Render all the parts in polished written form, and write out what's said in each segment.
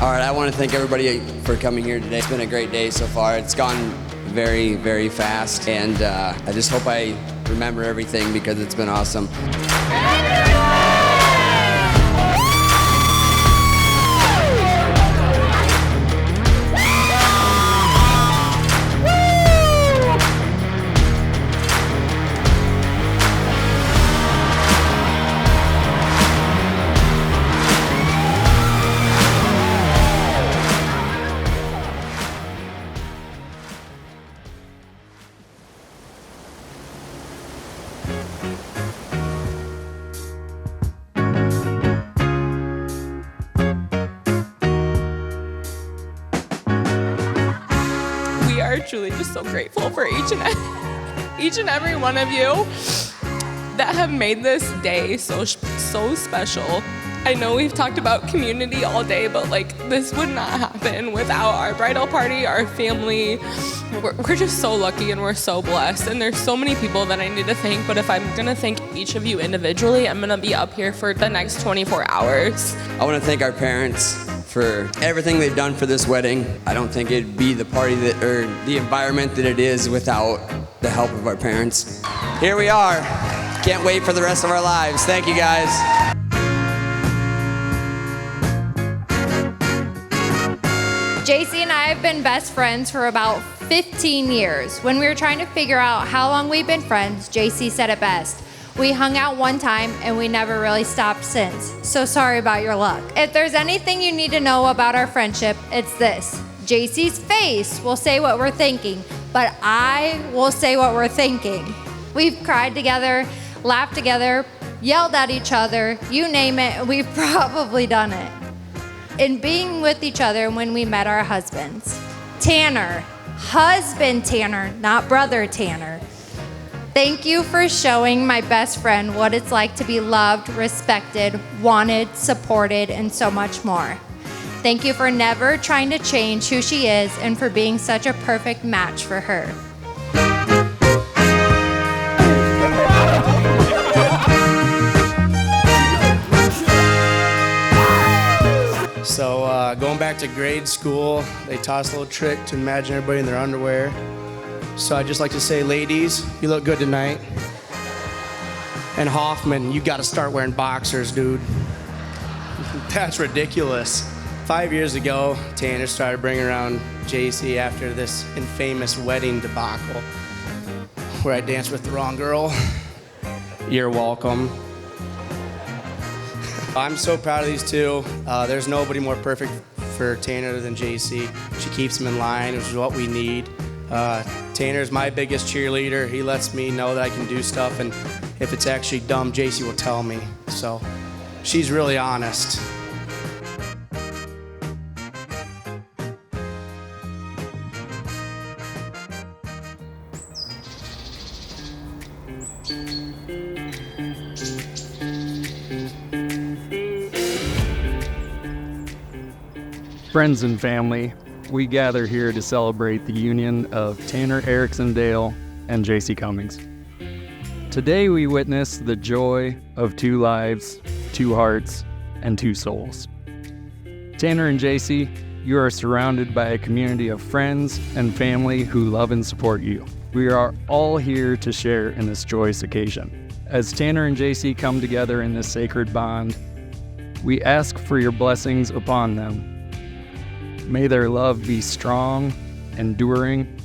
All right, I want to thank everybody for coming here today. It's been a great day so far. It's gone very, very fast, and I just hope I remember everything because it's been awesome. We are truly just so grateful for each and every one of you that have made this day so special. I know we've talked about community all day, but like this would not happen without our bridal party, our family. We're just so lucky and we're so blessed. And there's so many people that I need to thank, but if I'm gonna thank each of you individually, I'm gonna be up here for the next 24 hours. I want to thank our parents for everything they've done for this wedding. I don't think it'd be the party or the environment that it is without the help of our parents. Here we are. Can't wait for the rest of our lives. Thank you, guys. Jacey and I have been best friends for about 15 years. When we were trying to figure out how long we've been friends, Jacey said it best. We hung out one time and we never really stopped since. So sorry about your luck. If there's anything you need to know about our friendship, it's this. Jacey's face will say what we're thinking, but I will say what we're thinking. We've cried together, laughed together, yelled at each other, you name it, we've probably done it. In being with each other when we met our husbands. Tanner, husband Tanner, not brother Tanner. Thank you for showing my best friend what it's like to be loved, respected, wanted, supported, and so much more. Thank you for never trying to change who she is and for being such a perfect match for her. So going back to grade school, they taught us a little trick to imagine everybody in their underwear. So I'd just like to say, ladies, you look good tonight. And Hoffman, you gotta start wearing boxers, dude. That's ridiculous. 5 years ago, Tanner started bringing around Jacey after this infamous wedding debacle where I danced with the wrong girl. You're welcome. I'm so proud of these two. There's nobody more perfect for Tanner than Jacey. She keeps him in line, which is what we need. Tanner's my biggest cheerleader. He lets me know that I can do stuff, and if it's actually dumb, Jacey will tell me. So she's really honest. Friends and family, we gather here to celebrate the union of Tanner Erickson Dale and Jacey Cummings. Today we witness the joy of two lives, two hearts, and two souls. Tanner and Jacey, you are surrounded by a community of friends and family who love and support you. We are all here to share in this joyous occasion. As Tanner and Jacey come together in this sacred bond, we ask for your blessings upon them. May their love be strong, enduring,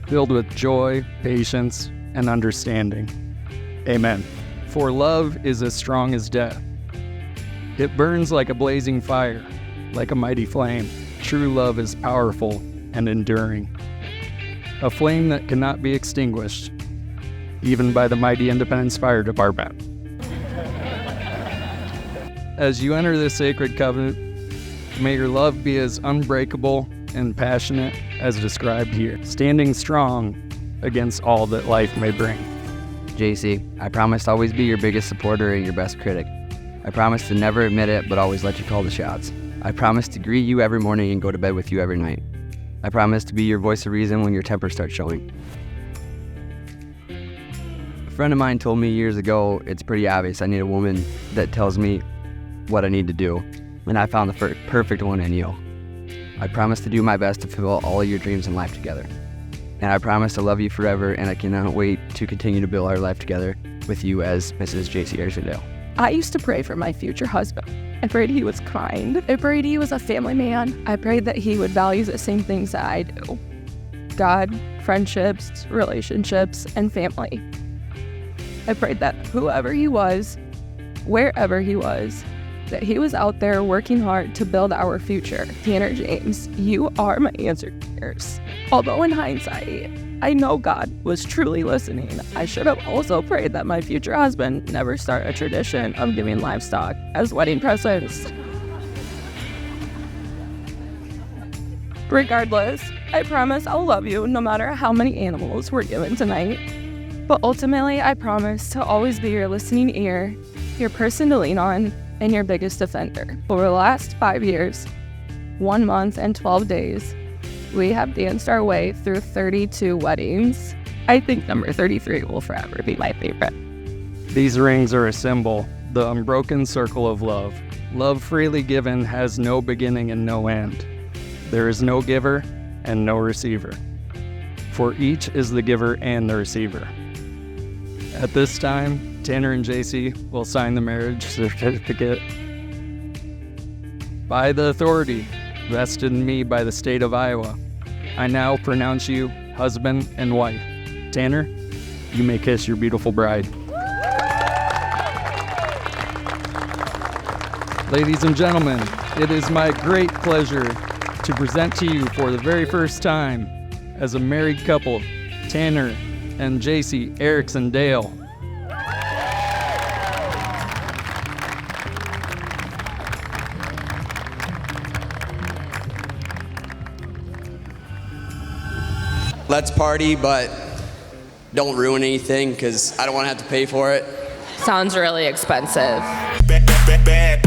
filled with joy, patience, and understanding. Amen. For love is as strong as death. It burns like a blazing fire, like a mighty flame. True love is powerful and enduring. A flame that cannot be extinguished, even by the mighty Independence Fire Department. As you enter this sacred covenant, may your love be as unbreakable and passionate as described here, standing strong against all that life may bring. Jacey, I promise to always be your biggest supporter and your best critic. I promise to never admit it, but always let you call the shots. I promise to greet you every morning and go to bed with you every night. I promise to be your voice of reason when your temper starts showing. A friend of mine told me years ago, it's pretty obvious I need a woman that tells me what I need to do. and I found the perfect one in you. I promise to do my best to fulfill all your dreams in life together. And I promise to love you forever, and I cannot wait to continue to build our life together with you as Mrs. Jacey Erickson-Dale. I used to pray for my future husband. I prayed he was kind. I prayed he was a family man. I prayed that he would value the same things that I do: God, friendships, relationships, and family. I prayed that whoever he was, wherever he was, that he was out there working hard to build our future. Tanner James, you are my answered prayers. Although in hindsight, I know God was truly listening, I should have also prayed that my future husband never start a tradition of giving livestock as wedding presents. Regardless, I promise I'll love you no matter how many animals we're given tonight. But ultimately, I promise to always be your listening ear, your person to lean on, and your biggest defender. Over the last 5 years, 1 month and 12 days, we have danced our way through 32 weddings. I think number 33 will forever be my favorite. These rings are a symbol, the unbroken circle of love. Love freely given has no beginning and no end. There is no giver and no receiver. For each is the giver and the receiver. At this time, Tanner and Jacey will sign the marriage certificate. By the authority vested in me by the state of Iowa, I now pronounce you husband and wife. Tanner, you may kiss your beautiful bride. Ladies and gentlemen, it is my great pleasure to present to you for the very first time as a married couple, Tanner and Jacey Erickson-Dale. Let's party, but don't ruin anything because I don't want to have to pay for it. Sounds really expensive. Bad